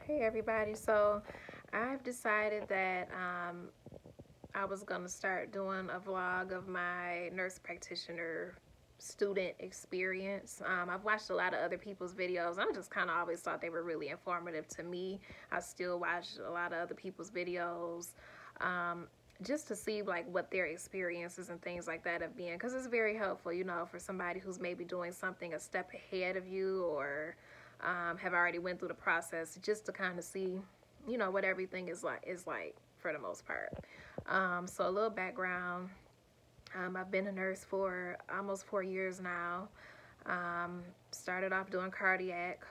Hey everybody, so I've decided that I was going to start doing a vlog of my nurse practitioner student experience. I've watched a lot of other people's videos. I just kind of always thought they were really informative to me. I still watch a lot of other people's videos just to see like what their experiences and things like that have been, because it's very helpful, for somebody who's maybe doing something a step ahead of you, or have already went through the process, just to kind of see, what everything is like for the most part. So a little background. I've been a nurse for almost 4 years now. Started off doing cardiac,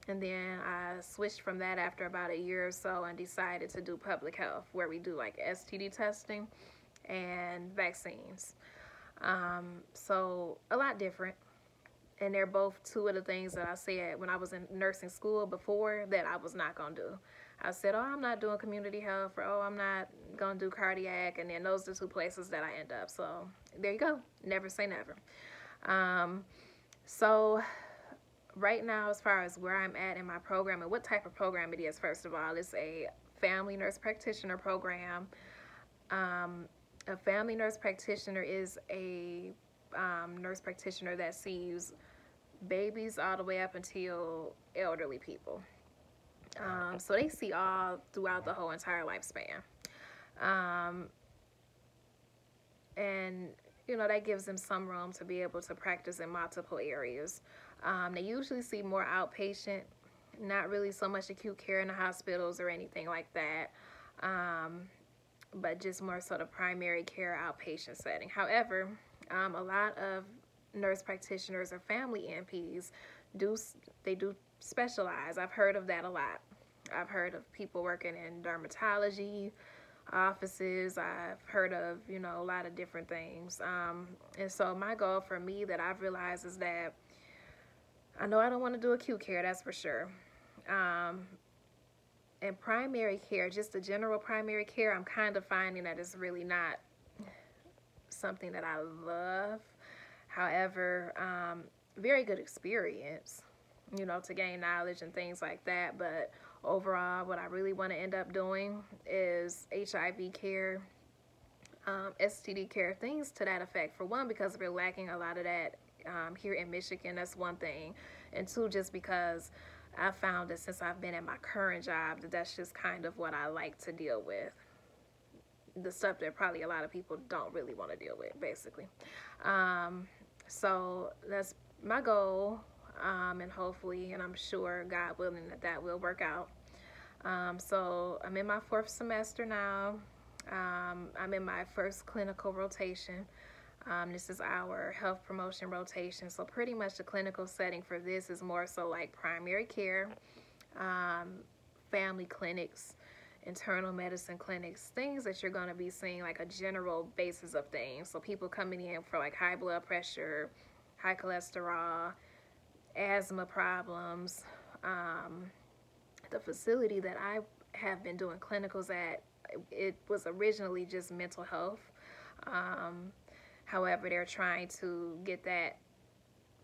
and then I switched from that after about a year or so and decided to do public health, where we do like STD testing and vaccines. So a lot different. And they're both two of the things that I said when I was in nursing school before that I was not going to do. I said, oh, I'm not doing community health, or oh, I'm not going to do cardiac. And then those are the two places that I end up. So there you go. Never say never. So right now, as far as where I'm at in my program and what type of program it is, first of all, it's a family nurse practitioner program. A family nurse practitioner is a nurse practitioner that sees babies all the way up until elderly people. So they see all throughout the whole entire lifespan. Um, and that gives them some room to be able to practice in multiple areas. They usually see more outpatient, not really so much acute care in the hospitals or anything like that, but just more sort of primary care outpatient setting. However, a lot of nurse practitioners or family NPs do specialize. I've heard of that a lot. I've heard of people working in dermatology offices. I've heard of, a lot of different things. And so my goal for me that I've realized is that I know I don't want to do acute care, that's for sure. And primary care, just the general primary care, I'm kind of finding that it's really not something that I love. However, very good experience, to gain knowledge and things like that. But overall, what I really want to end up doing is HIV care, STD care, things to that effect. For one, because we're lacking a lot of that here in Michigan. That's one thing. And two, just because I found that since I've been at my current job, that's just kind of what I like to deal with. The stuff that probably a lot of people don't really want to deal with, basically. So that's my goal, and hopefully, and I'm sure, God willing, that will work out. So I'm in my 4th semester now. I'm in my first clinical rotation. This is our health promotion rotation. So pretty much the clinical setting for this is more so like primary care, family clinics, internal medicine clinics, things that you're going to be seeing, like a general basis of things. So people coming in for like high blood pressure, high cholesterol, asthma problems. The facility that I have been doing clinicals at, it was originally just mental health. However, they're trying to get that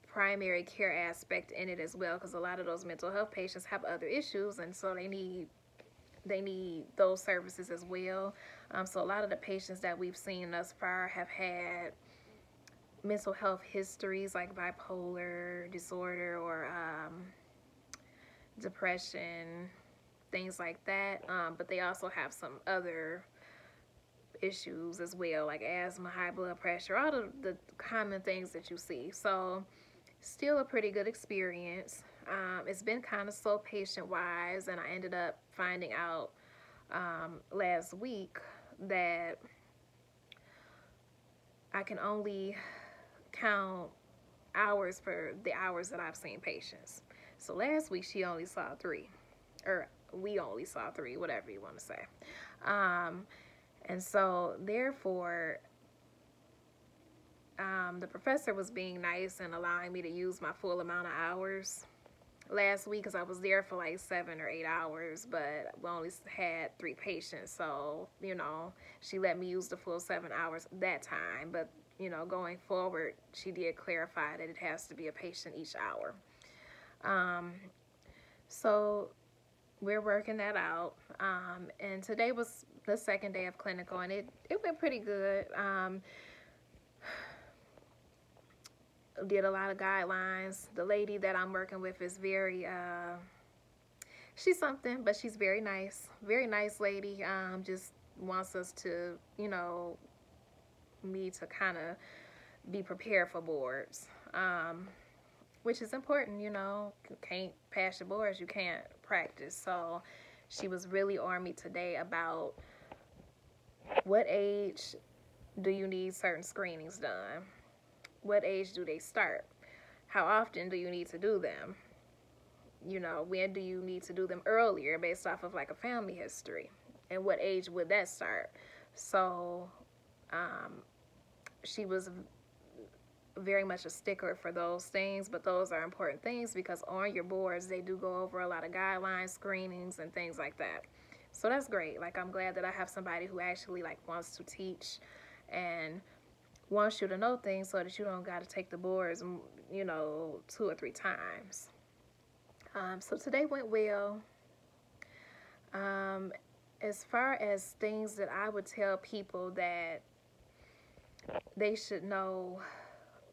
primary care aspect in it as well, because a lot of those mental health patients have other issues, and so they need those services as well. So a lot of the patients that we've seen thus far have had mental health histories like bipolar disorder or depression, things like that. But they also have some other issues as well, like asthma, high blood pressure, all the common things that you see. So still a pretty good experience. It's been kind of slow patient-wise, and I ended up finding out last week that I can only count hours for the hours that I've seen patients. So last week she only saw 3, or we only saw 3, whatever you want to say. And so therefore, the professor was being nice and allowing me to use my full amount of hours last week, because I was there for like 7 or 8 hours, but we only had 3 patients. So, she let me use the full 7 hours that time. But, going forward, she did clarify that it has to be a patient each hour. So we're working that out. And today was the second day of clinical, and it went pretty good. Did a lot of guidelines. The lady that I'm working with is very, she's something, but she's very nice lady. Just wants us to, me to kind of be prepared for boards, which is important. Can't pass your boards, you can't practice. So she was really on me today about what age do you need certain screenings done? What age do they start? How often do you need to do them? When do you need to do them earlier based off of like a family history? And what age would that start? So she was very much a stickler for those things, but those are important things because on your boards, they do go over a lot of guidelines, screenings, and things like that. So that's great. Like, I'm glad that I have somebody who actually like wants to teach and wants you to know things so that you don't got to take the boards, 2 or 3 times. So today went well. As far as things that I would tell people that they should know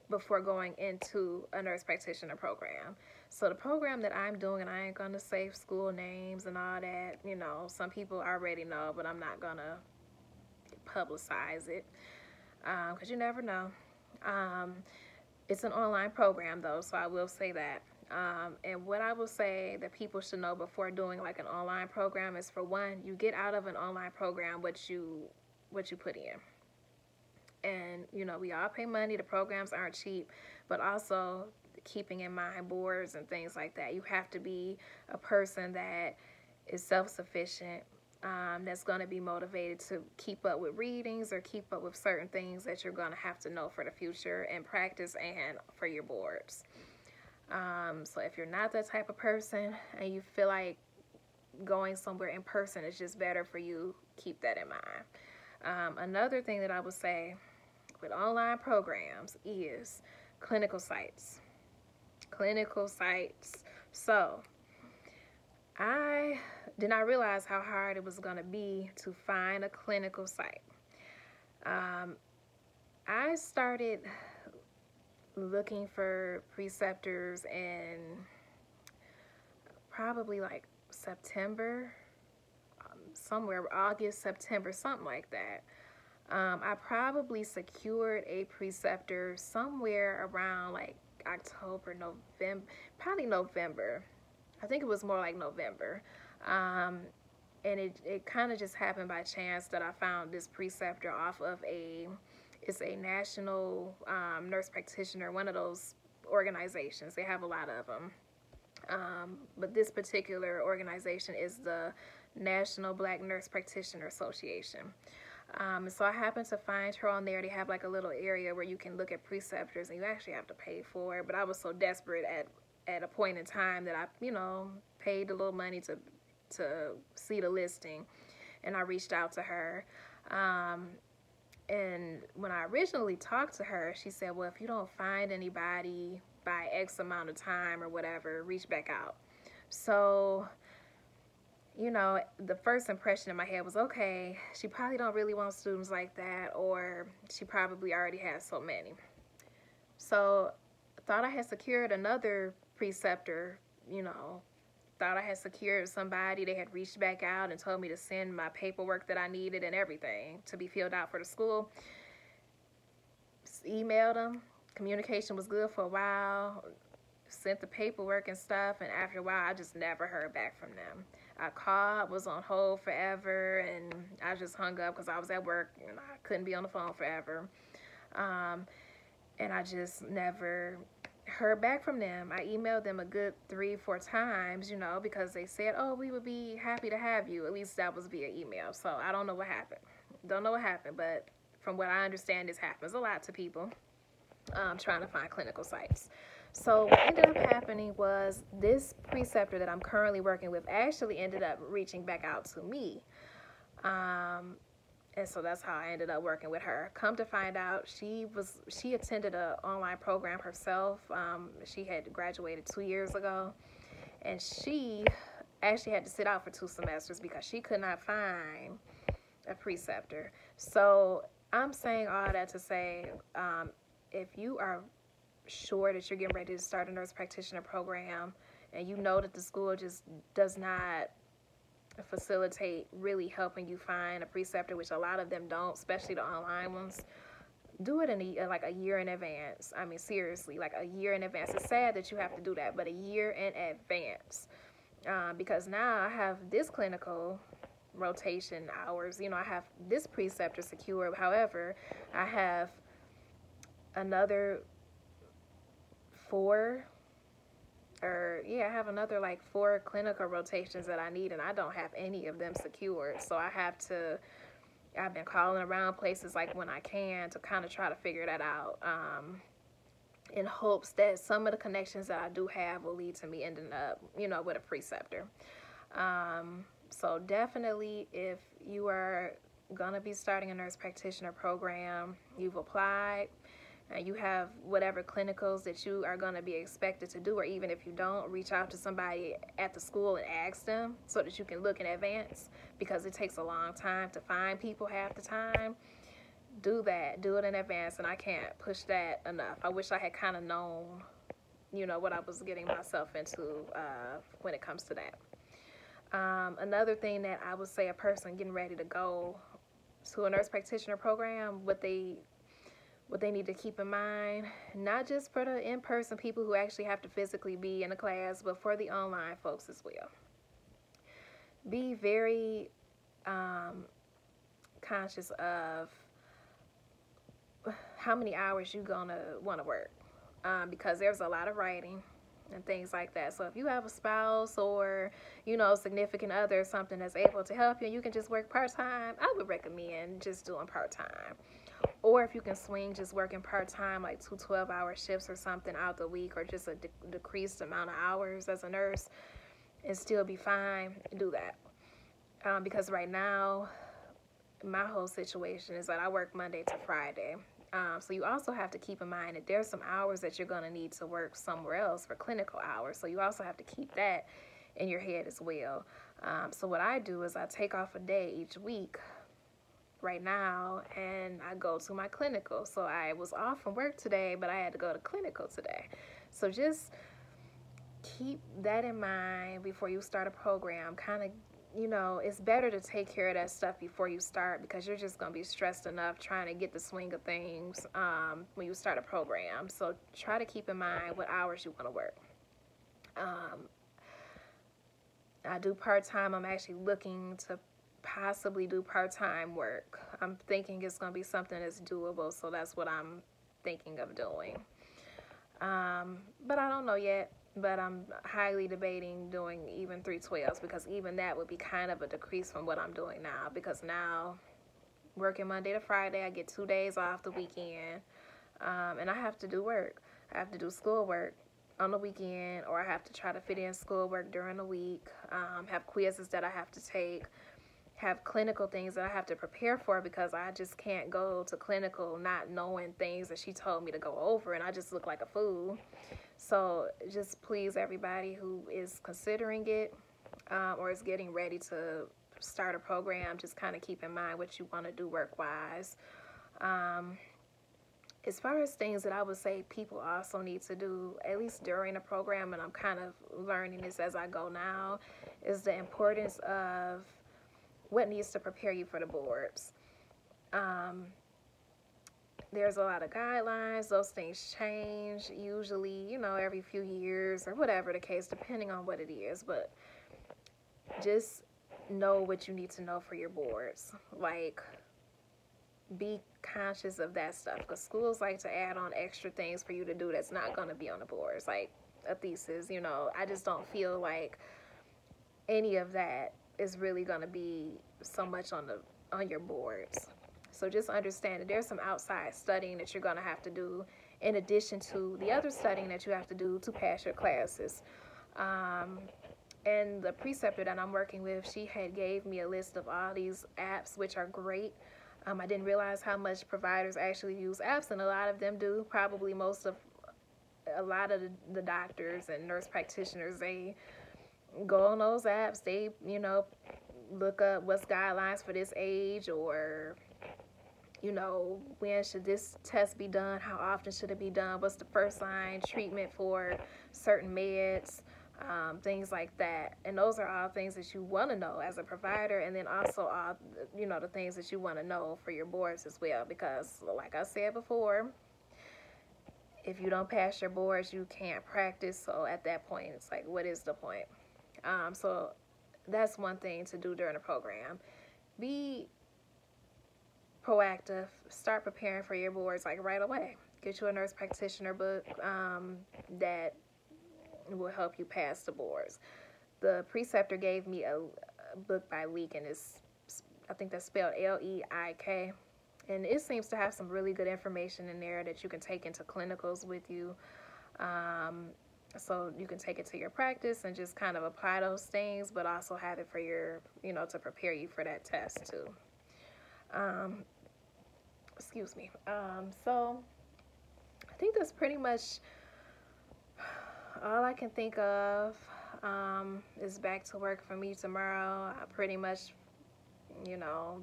before going into a nurse practitioner program. So the program that I'm doing, and I ain't going to say school names and all that, some people already know, but I'm not going to publicize it because you never know. It's an online program though, so I will say that. And what I will say that people should know before doing like an online program is, for one, you get out of an online program what you put in. And, we all pay money. The programs aren't cheap, but also keeping in mind boards and things like that. You have to be a person that is self-sufficient, that's going to be motivated to keep up with readings or keep up with certain things that you're going to have to know for the future and practice and for your boards. So if you're not that type of person and you feel like going somewhere in person is just better for you, keep that in mind. Another thing that I would say with online programs is clinical sites. So I did not realize how hard it was going to be to find a clinical site. I started looking for preceptors in probably like September, somewhere August, September, something like that. I probably secured a preceptor somewhere around like October, November, probably November. I think it was more like November. And it kind of just happened by chance that I found this preceptor off of it's a national nurse practitioner, one of those organizations. They have a lot of them. But this particular organization is the National Black Nurse Practitioner Association. So I happened to find her on there. They have like a little area where you can look at preceptors, and you actually have to pay for it. But I was so desperate at a point in time that I, paid a little money to see the listing, and I reached out to her. And when I originally talked to her, she said, well, if you don't find anybody by X amount of time or whatever, reach back out. So, the first impression in my head was, okay, she probably don't really want students like that, or she probably already has so many. So I thought I had secured another preceptor, thought I had secured somebody. They had reached back out and told me to send my paperwork that I needed and everything to be filled out for the school. Just emailed them. Communication was good for a while. Sent the paperwork and stuff, and after a while, I just never heard back from them. I called, was on hold forever, and I just hung up because I was at work and I couldn't be on the phone forever. And I just never heard back from them. I emailed them a good 3-4 times, because they said, oh, we would be happy to have you. At least that was via email. So I don't know what happened. Don't know what happened, but from what I understand, this happens a lot to people trying to find clinical sites. So what ended up happening was this preceptor that I'm currently working with actually ended up reaching back out to me. And so that's how I ended up working with her. Come to find out, she attended an online program herself. She had graduated 2 years ago, and she actually had to sit out for 2 semesters because she could not find a preceptor. So I'm saying all that to say, if you are sure that you're getting ready to start a nurse practitioner program and you know that the school just does not facilitate really helping you find a preceptor, which a lot of them don't, especially the online ones, do it in a year in advance. I mean, seriously, like a year in advance. It's sad that you have to do that, but a year in advance. Because now I have this clinical rotation hours. You know, I have this preceptor secure. However, I have another I have another like 4 clinical rotations that I need, and I don't have any of them secured. So I've been calling around places like when I can to kind of try to figure that out, in hopes that some of the connections that I do have will lead to me ending up, with a preceptor. So definitely, if you are going to be starting a nurse practitioner program, you've applied, and you have whatever clinicals that you are going to be expected to do, or even if you don't, reach out to somebody at the school and ask them so that you can look in advance, because it takes a long time to find people half the time. Do that. Do it in advance, and I can't push that enough. I wish I had kind of known, what I was getting myself into when it comes to that. Another thing that I would say a person getting ready to go to a nurse practitioner program, what they need to keep in mind, not just for the in-person people who actually have to physically be in a class, but for the online folks as well. Be very conscious of how many hours you're going to want to work, because there's a lot of writing and things like that. So if you have a spouse or, significant other or something that's able to help you, you can just work part-time, I would recommend just doing part-time. Or if you can swing just working part-time, like 2 12-hour shifts or something out the week, or just a decreased amount of hours as a nurse, and still be fine, do that. Because right now, my whole situation is that I work Monday to Friday. So you also have to keep in mind that there's some hours that you're going to need to work somewhere else for clinical hours. So you also have to keep that in your head as well. So what I do is I take off a day each week right now, and I go to my clinical. So I was off from work today, but I had to go to clinical today. So just keep that in mind before you start a program. Kind of, it's better to take care of that stuff before you start, because you're just going to be stressed enough trying to get the swing of things when you start a program. So try to keep in mind what hours you want to work. I do part-time. I'm actually looking to possibly do part-time work. I'm thinking it's going to be something that's doable, so that's what I'm thinking of doing. But I don't know yet, but I'm highly debating doing even 312s, because even that would be kind of a decrease from what I'm doing now, because now working Monday to Friday, I get 2 days off the weekend, and I have to do work. I have to do schoolwork on the weekend, or I have to try to fit in schoolwork during the week, have quizzes that I have to take, have clinical things that I have to prepare for, because I just can't go to clinical not knowing things that she told me to go over, and I just look like a fool. So just please, everybody who is considering it or is getting ready to start a program, just kind of keep in mind what you want to do work-wise. As far as things that I would say people also need to do, at least during the program, and I'm kind of learning this as I go now, is the importance of what needs to prepare you for the boards. There's a lot of guidelines. Those things change usually, every few years or whatever the case, depending on what it is. But just know what you need to know for your boards. Like, be conscious of that stuff, because schools like to add on extra things for you to do that's not going to be on the boards, like a thesis. I just don't feel like any of that is really going to be so much on your boards. So just understand that there's some outside studying that you're going to have to do in addition to the other studying that you have to do to pass your classes. And the preceptor that I'm working with, she had gave me a list of all these apps, which are great. I didn't realize how much providers actually use apps, and a lot of them do. Probably a lot of the doctors and nurse practitioners, they go on those apps. They, look up what's guidelines for this age, or when should this test be done, how often should it be done, what's the first line treatment for certain meds, things like that. And those are all things that you want to know as a provider, and then also all the things that you want to know for your boards as well, because like I said before, if you don't pass your boards, you can't practice. So at that point, it's like, what is the point? So that's one thing to do during the program. Be proactive. Start preparing for your boards like right away. Get you a nurse practitioner book that will help you pass the boards. The preceptor gave me a book by Leak, and I think that's spelled Leik. And it seems to have some really good information in there that you can take into clinicals with you. So you can take it to your practice and just kind of apply those things, but also have it for your, to prepare you for that test too. Excuse me. So I think that's pretty much all I can think of. Is back to work for me tomorrow. I pretty much,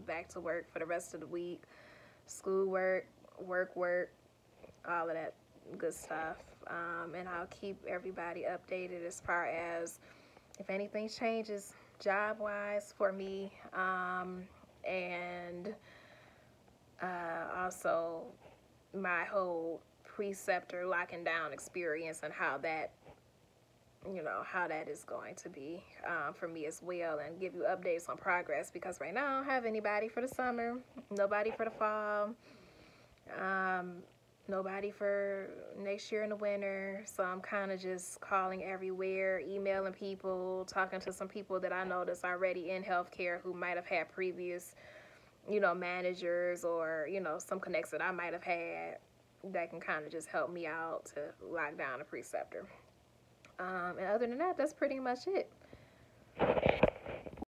back to work for the rest of the week. School work, all of that good stuff. And I'll keep everybody updated as far as if anything changes job-wise for me. And also my whole preceptor locking down experience and how that is going to be for me as well, and give you updates on progress, because right now I don't have anybody for the summer, nobody for the fall, nobody for next year in the winter. So I'm kind of just calling everywhere, emailing people, talking to some people that I know that's already in healthcare who might have had previous managers, or some connects that I might have had that can kind of just help me out to lock down a preceptor. And other than that, that's pretty much it.